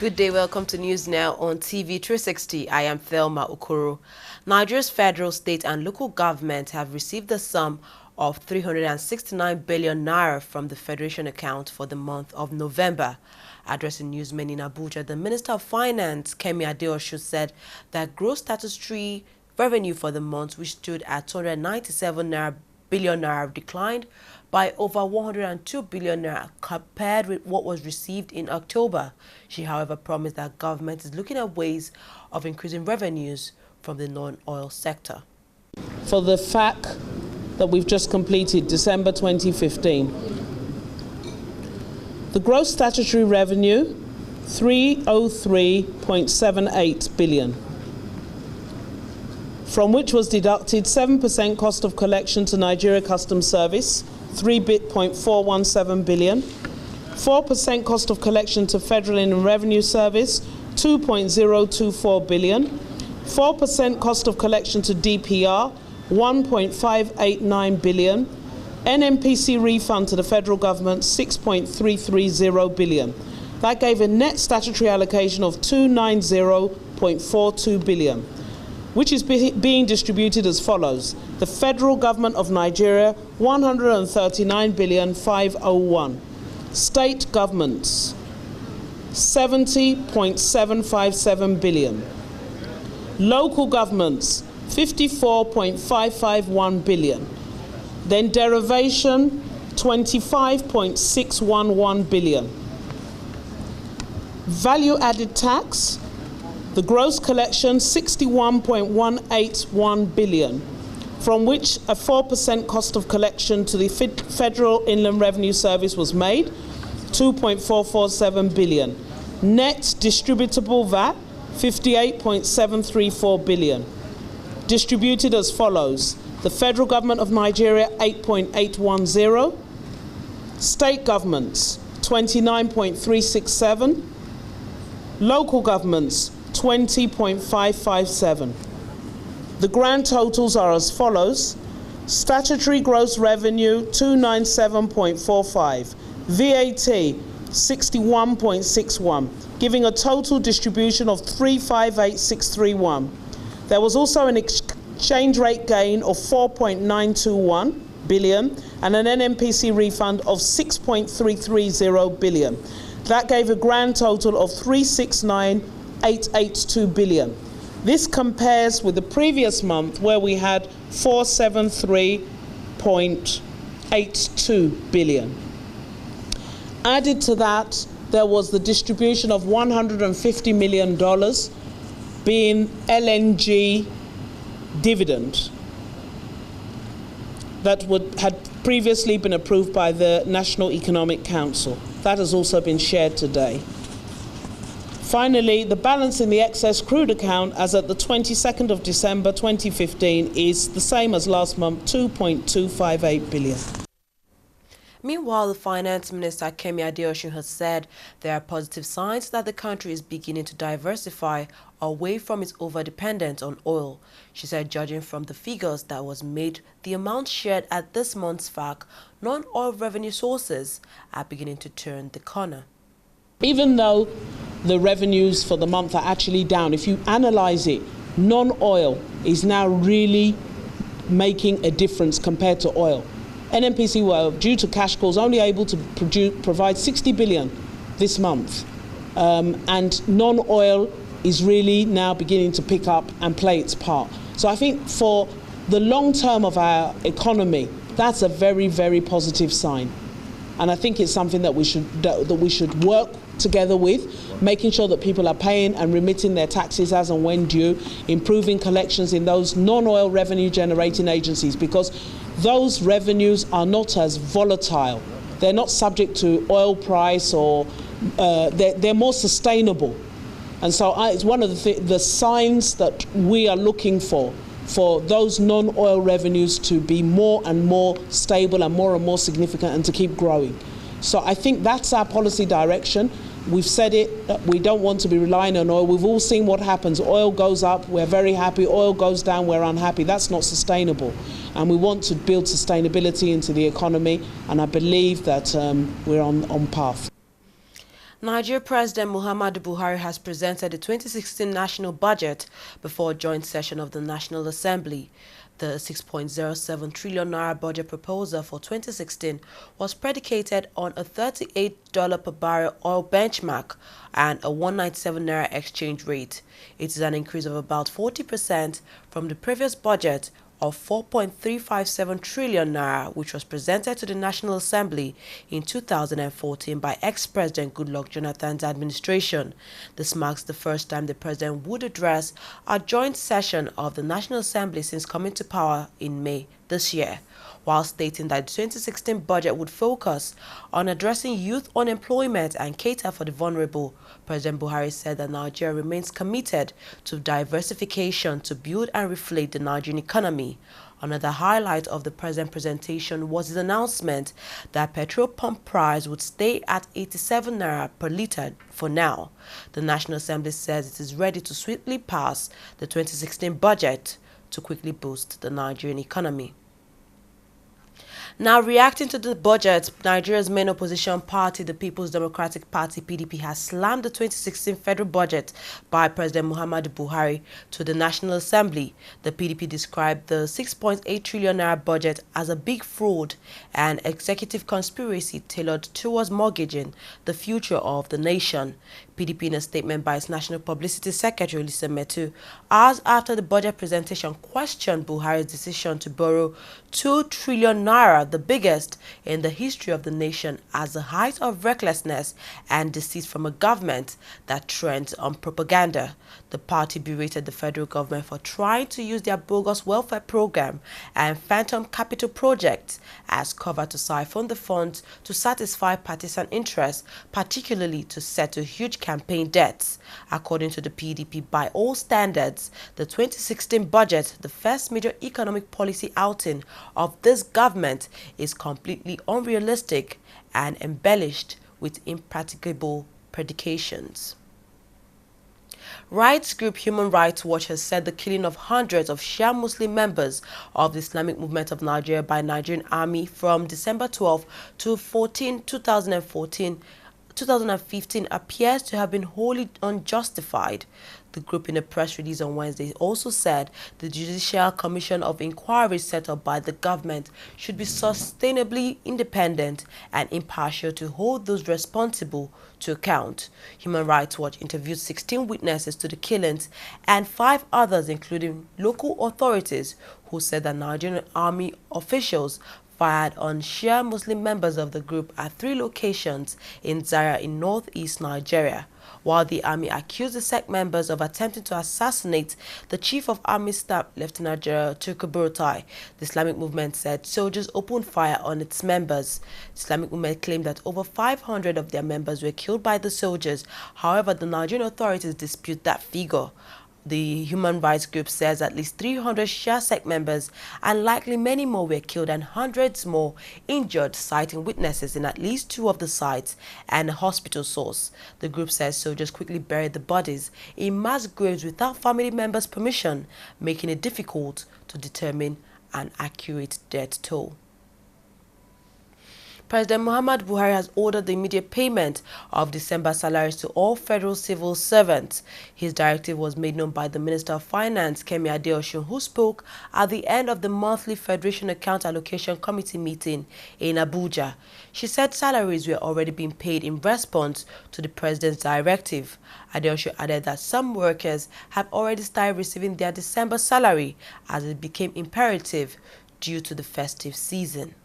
Good day, welcome to News Now on TV360. I am Thelma Okoro. Nigeria's federal, state and local government have received the sum of 369 billion naira from the Federation account for the month of November. Addressing newsmen in Abuja, the Minister of Finance, Kemi Adeosun, said that gross statutory revenue for the month, which stood at 297 billion naira, declined by over 102 billion naira compared with what was received in October. She, however, promised that government is looking at ways of increasing revenues from the non-oil sector. For the fact that we've just completed December 2015, the gross statutory revenue, 303.78 billion, from which was deducted 7% cost of collection to Nigeria Customs Service, 3.417 billion, 4% cost of collection to Federal Inland Revenue Service, 2.024 billion, 4% cost of collection to DPR, 1.589 billion, NNPC refund to the federal government, 6.330 billion. That gave a net statutory allocation of 290.42 billion, which is being distributed as follows. The federal government of Nigeria, 139,501. State governments, 70.757 billion. Local governments, 54.551 billion. Then derivation, 25.611 billion. Value added tax, the gross collection, 61.181 billion, from which a 4% cost of collection to the Federal Inland Revenue Service was made, 2.447 billion. Net distributable VAT, 58.734 billion. Distributed as follows. The federal government of Nigeria, 8.810. State governments, 29.367. Local governments, 20.557. The grand totals are as follows. Statutory gross revenue, 297.45. VAT, 61.61, giving a total distribution of 358,631. There was also an exchange rate gain of 4.921 billion and an NNPC refund of 6.330 billion. That gave a grand total of 369,882 billion. This compares with the previous month where we had 473.82 billion. Added to that, there was the distribution of $150 million being LNG dividend that had previously been approved by the National Economic Council. That has also been shared today. Finally, the balance in the excess crude account as at the 22nd of December 2015 is the same as last month, 2.258 billion. Meanwhile, the Finance Minister, Kemi Adeosun, has said there are positive signs that the country is beginning to diversify away from its overdependence on oil. She said, judging from the figures that was made, the amount shared at this month's FAC, non-oil revenue sources are beginning to turn the corner. Even though the revenues for the month are actually down, if you analyze it, non-oil is now really making a difference compared to oil. NNPC were, due to cash calls, only able to provide 60 billion this month. And non-oil is really now beginning to pick up and play its part. So I think for the long term of our economy, that's a very, very positive sign. And I think it's something that we should work together with, making sure that people are paying and remitting their taxes as and when due, improving collections in those non-oil revenue generating agencies, because those revenues are not as volatile. They're not subject to oil price, or they're more sustainable. And so it's one of the signs that we are looking for those non-oil revenues to be more and more stable and more significant and to keep growing. So I think that's our policy direction. We've said it, that we don't want to be relying on oil. We've all seen what happens. Oil goes up, we're very happy. Oil goes down, we're unhappy. That's not sustainable. And we want to build sustainability into the economy, and I believe that we're on path. Nigeria President Muhammadu Buhari has presented the 2016 national budget before a joint session of the National Assembly. The 6.07 trillion naira budget proposal for 2016 was predicated on a $38 per barrel oil benchmark and a 197 naira exchange rate. It is an increase of about 40% from the previous budget of 4.357 trillion naira, which was presented to the National Assembly in 2014 by ex-President Goodluck Jonathan's administration. This marks the first time the president would address a joint session of the National Assembly since coming to power in May this year. While stating that the 2016 budget would focus on addressing youth unemployment and cater for the vulnerable, President Buhari said that Nigeria remains committed to diversification to build and reflate the Nigerian economy. Another highlight of the president's presentation was his announcement that petrol pump price would stay at 87 naira per litre for now. The National Assembly says it is ready to swiftly pass the 2016 budget to quickly boost the Nigerian economy. Now, reacting to the budget, Nigeria's main opposition party, the People's Democratic Party, PDP, has slammed the 2016 federal budget by President Muhammadu Buhari to the National Assembly. The PDP described the 6.8 trillion naira budget as a big fraud and executive conspiracy tailored towards mortgaging the future of the nation. PDP, in a statement by its National Publicity Secretary, Lisa Metu, hours after the budget presentation, questioned Buhari's decision to borrow 2 trillion naira, the biggest in the history of the nation, as the height of recklessness and deceit from a government that trends on propaganda. The party berated the federal government for trying to use their bogus welfare program and phantom capital projects as cover to siphon the funds to satisfy partisan interests, particularly to settle huge campaign debts. According to the PDP, by all standards, the 2016 budget, the first major economic policy outing of this government, is completely unrealistic and embellished with impracticable predications. Rights group Human Rights Watch has said the killing of hundreds of Shia Muslim members of the Islamic Movement of Nigeria by Nigerian Army from December 12 to 2015 appears to have been wholly unjustified. The group, in a press release on Wednesday, also said the Judicial Commission of Inquiry set up by the government should be sustainably independent and impartial to hold those responsible to account. Human Rights Watch interviewed 16 witnesses to the killings and 5 others, including local authorities, who said that Nigerian army officials fired on Shia Muslim members of the group at 3 locations in Zaria in northeast Nigeria, while the army accused the sect members of attempting to assassinate the Chief of Army Staff, Lieutenant General Tukur Buratai. The Islamic movement said soldiers opened fire on its members. The Islamic movement claimed that over 500 of their members were killed by the soldiers. However, the Nigerian authorities dispute that figure. The human rights group says at least 300 Shia sect members and likely many more were killed and hundreds more injured, citing witnesses in at least 2 of the sites and a hospital source. The group says soldiers quickly buried the bodies in mass graves without family members' permission, making it difficult to determine an accurate death toll. President Muhammadu Buhari has ordered the immediate payment of December salaries to all federal civil servants. His directive was made known by the Minister of Finance, Kemi Adeosun, who spoke at the end of the monthly Federation Account Allocation Committee meeting in Abuja. She said salaries were already being paid in response to the president's directive. Adeosun added that some workers have already started receiving their December salary as it became imperative due to the festive season.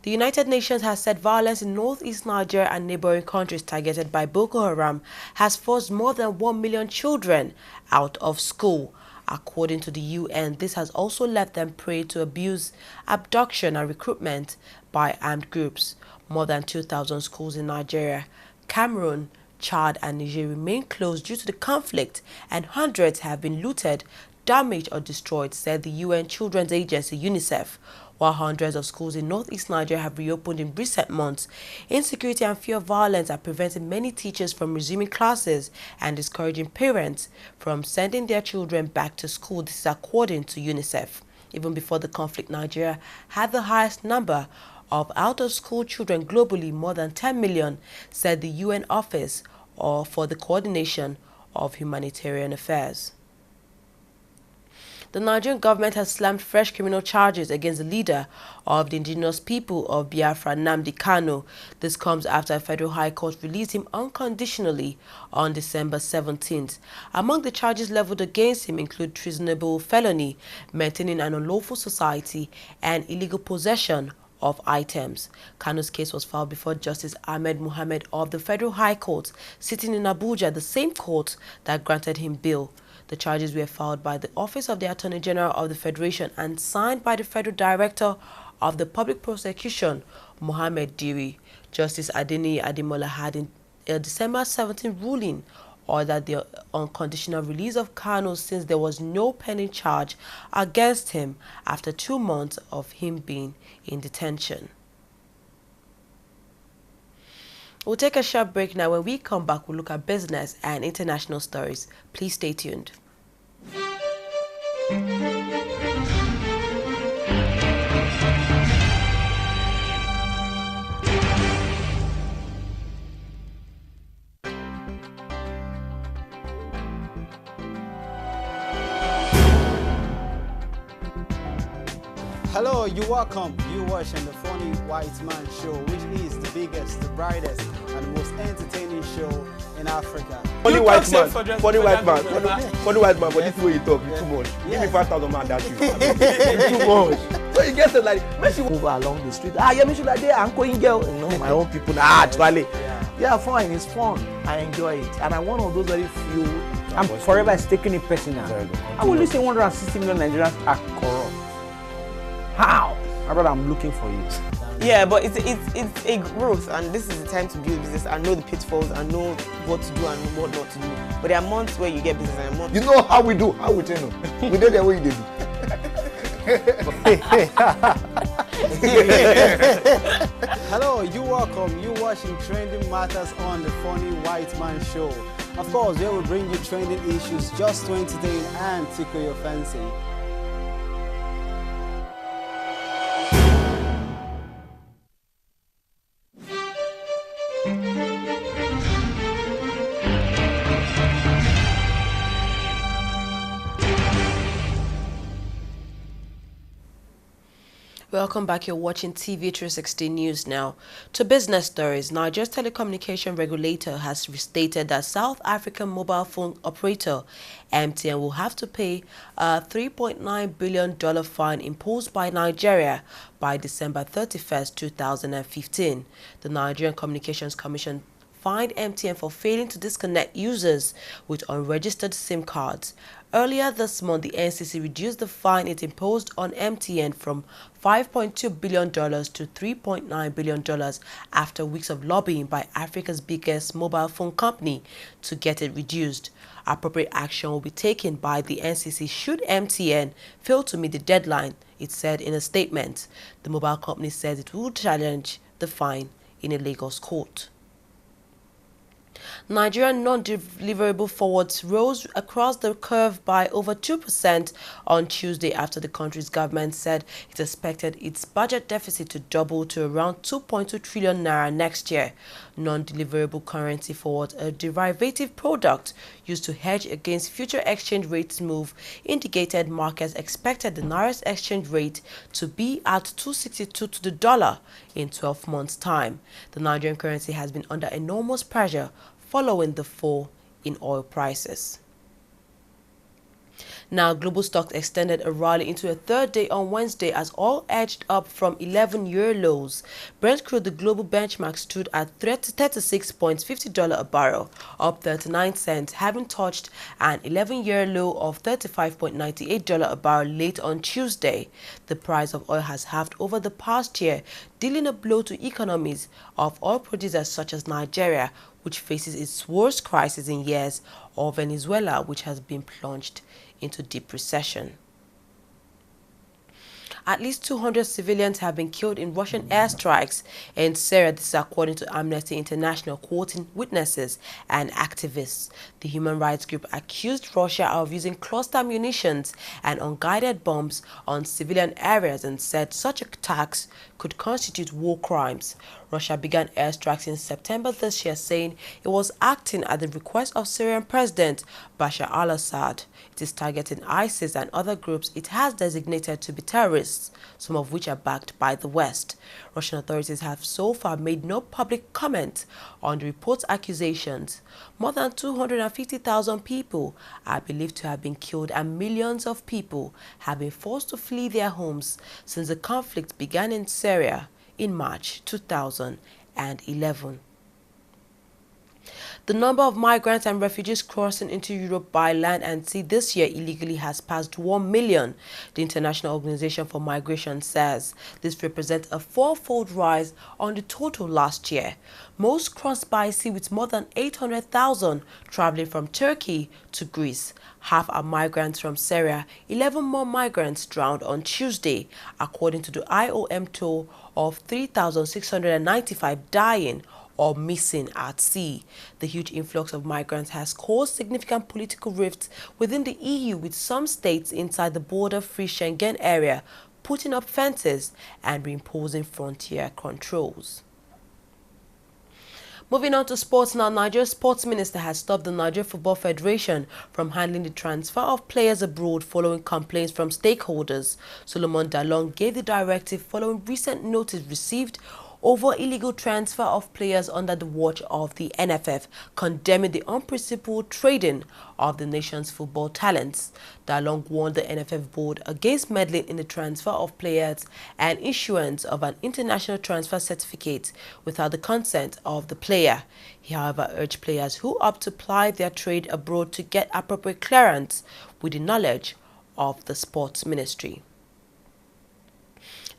The United Nations has said violence in northeast Nigeria and neighboring countries targeted by Boko Haram has forced more than 1 million children out of school. According to the UN, this has also left them prey to abuse, abduction and recruitment by armed groups. More than 2,000 schools in Nigeria, Cameroon, Chad and Niger remain closed due to the conflict, and hundreds have been looted, damaged or destroyed, said the UN Children's Agency UNICEF. While hundreds of schools in northeast Nigeria have reopened in recent months, insecurity and fear of violence are preventing many teachers from resuming classes and discouraging parents from sending their children back to school. This is according to UNICEF. Even before the conflict, Nigeria had the highest number of out-of-school children globally, more than 10 million, said the UN Office for the Coordination of Humanitarian Affairs. The Nigerian government has slammed fresh criminal charges against the leader of the indigenous people of Biafra, Nnamdi Kanu. This comes after a federal high court released him unconditionally on December 17th. Among the charges leveled against him include treasonable felony, maintaining an unlawful society, and illegal possession of items. Kanu's case was filed before Justice Ahmed Mohammed of the Federal High Court, sitting in Abuja, the same court that granted him bail. The charges were filed by the Office of the Attorney General of the Federation and signed by the Federal Director of the Public Prosecution, Mohammed Diri. Justice Adeni Ademola had in a December 17 ruling ordered the unconditional release of Kanu since there was no pending charge against him after 2 months of him being in detention. We'll take a short break now. When we come back, we'll look at business and international stories. Please stay tuned. Hello, you're welcome. You're watching the Funny White Man Show, which is the biggest, the brightest, and the most entertaining show in Africa. Funny white man, funny white man, funny white man, but this is where you talk, it's too much. Give me 5,000 man, that's you. It's too much. So you get it like, when she move along the street, yeah, me should like that, I'm going girl. You know, my own people, actually. Yeah, fine, it's fun. I enjoy it. And I'm one of those very few, I'm forever taking it personal. I will listen 160 million Nigerians are corrupt. How? My brother, I'm looking for you. Yeah, but it's a growth, and this is the time to build business and know the pitfalls and know what to do and what not to do. But there are months where you get business and months. You know how we do, how we tell you. We did the way you did. Hello, you're welcome. You're watching Trending Matters on the Funny White Man Show. Of course, we will bring you trending issues just to entertain and tickle your fancy. Welcome back. You're watching TV360 News now. To business stories, Nigeria's telecommunication regulator has stated that South African mobile phone operator MTN will have to pay a $3.9 billion fine imposed by Nigeria by December 31st, 2015. The Nigerian Communications Commission fined MTN for failing to disconnect users with unregistered SIM cards. Earlier this month, the NCC reduced the fine it imposed on MTN from $5.2 billion to $3.9 billion after weeks of lobbying by Africa's biggest mobile phone company to get it reduced. Appropriate action will be taken by the NCC should MTN fail to meet the deadline, it said in a statement. The mobile company says it will challenge the fine in a Lagos court. Nigerian non-deliverable forwards rose across the curve by over 2% on Tuesday after the country's government said it expected its budget deficit to double to around 2.2 trillion naira next year. Non-deliverable currency forwards, a derivative product used to hedge against future exchange rates move, indicated markets expected the naira's exchange rate to be at 262 to the dollar in 12 months' time. The Nigerian currency has been under enormous pressure following the fall in oil prices. Now, global stocks extended a rally into a third day on Wednesday as oil edged up from 11-year lows. Brent crude, the global benchmark, stood at $36.50 a barrel, up 39 cents, having touched an 11-year low of $35.98 a barrel late on Tuesday. The price of oil has halved over the past year, dealing a blow to economies of oil producers such as Nigeria, which faces its worst crisis in years, or Venezuela, which has been plunged into deep recession. At least 200 civilians have been killed in Russian airstrikes in Syria. This is according to Amnesty International, quoting witnesses and activists. The human rights group accused Russia of using cluster munitions and unguided bombs on civilian areas and said such attacks could constitute war crimes. Russia began airstrikes in September this year, saying it was acting at the request of Syrian President Bashar al-Assad. It is targeting ISIS and other groups it has designated to be terrorists, some of which are backed by the West. Russian authorities have so far made no public comment on the report's accusations. More than 250,000 people are believed to have been killed and millions of people have been forced to flee their homes since the conflict began in Syria in March 2011. The number of migrants and refugees crossing into Europe by land and sea this year illegally has passed 1 million, the International Organization for Migration says. This represents a four-fold rise on the total last year. Most crossed by sea, with more than 800,000 traveling from Turkey to Greece. Half are migrants from Syria. 11 more migrants drowned on Tuesday, according to the IOM toll of 3,695 dying or missing at sea. The huge influx of migrants has caused significant political rifts within the EU, with some states inside the border-free Schengen area putting up fences and reimposing frontier controls. Moving on to sports now, Nigeria's sports minister has stopped the Nigeria Football Federation from handling the transfer of players abroad following complaints from stakeholders. Solomon Dalong gave the directive following recent notice received over illegal transfer of players under the watch of the NFF, condemning the unprincipled trading of the nation's football talents. Dalong warned the NFF board against meddling in the transfer of players and issuance of an international transfer certificate without the consent of the player. He, however, urged players who opt to ply their trade abroad to get appropriate clearance with the knowledge of the sports ministry.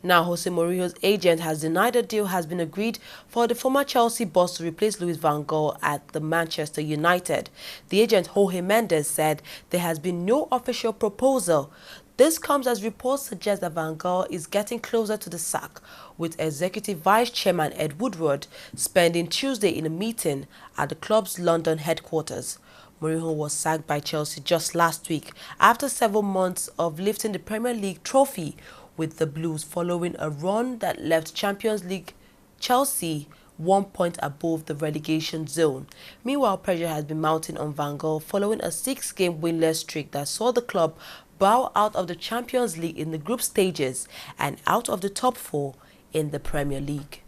Now, Jose Mourinho's agent has denied a deal has been agreed for the former Chelsea boss to replace Louis van Gaal at the Manchester United. The agent, Jorge Mendes, said there has been no official proposal. This comes as reports suggest that Van Gaal is getting closer to the sack, with Executive Vice Chairman Ed Woodward spending Tuesday in a meeting at the club's London headquarters. Mourinho was sacked by Chelsea just last week after several months of lifting the Premier League trophy with the Blues following a run that left Champions League Chelsea 1 point above the relegation zone. Meanwhile, pressure has been mounting on Van Gaal following a 6-game winless streak that saw the club bow out of the Champions League in the group stages and out of the top 4 in the Premier League.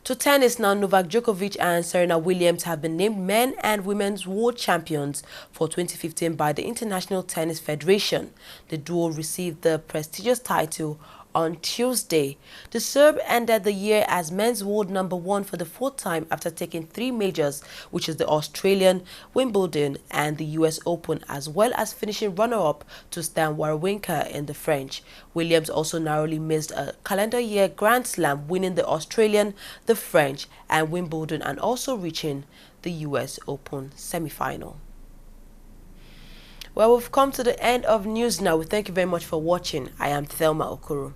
To tennis now, Novak Djokovic and Serena Williams have been named men and women's world champions for 2015 by the International Tennis Federation. The duo received the prestigious title on Tuesday. The Serb ended the year as men's world #1 for the 4th time after taking 3 majors, which is the Australian, Wimbledon and the US Open, as well as finishing runner-up to Stan Wawrinka in the French. Williams also narrowly missed a calendar year Grand Slam, winning the Australian, the French and Wimbledon, and also reaching the US Open semi-final. Well, we've come to the end of news now. We thank you very much for watching. I am Thelma Okoro.